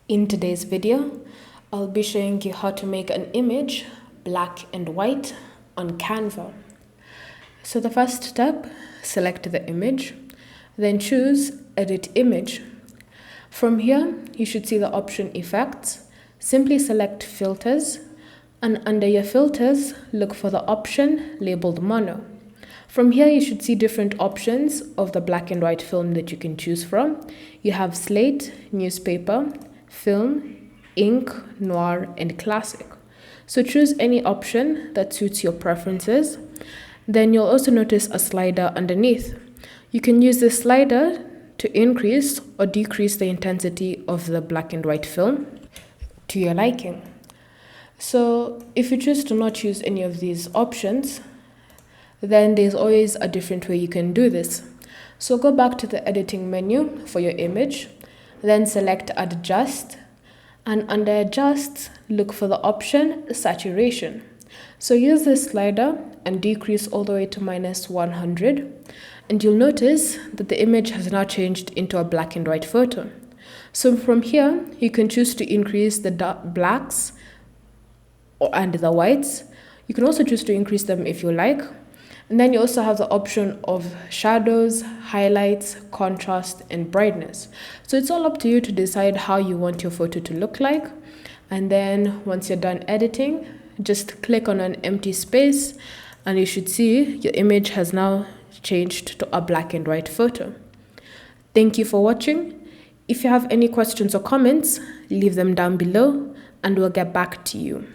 In today's video, I'll be showing you how to make an image black and white on Canva. So the first step, select the image, then choose Edit Image. From here, you should see the option Effects. Simply select Filters, and under your filters, look for the option labeled Mono. From here, you should see different options of the black and white film that you can choose from. You have slate, newspaper, film, ink, noir, and classic. So choose any option that suits your preferences. Then you'll also notice a slider underneath. You can use this slider to increase or decrease the intensity of the black and white film to your liking. So if you choose to not use any of these options, then there's always a different way you can do this. So go back to the editing menu for your image, then select Adjust, and under Adjust, look for the option Saturation. So use this slider and decrease all the way to -100, and you'll notice that the image has now changed into a black and white photo. So from here, you can choose to increase the blacks and the whites. You can also choose to increase them if you like. And then you also have the option of shadows, highlights, contrast, and brightness. So it's all up to you to decide how you want your photo to look like. And then once you're done editing, just click on an empty space and you should see your image has now changed to a black and white photo. Thank you for watching. If you have any questions or comments, leave them down below and we'll get back to you.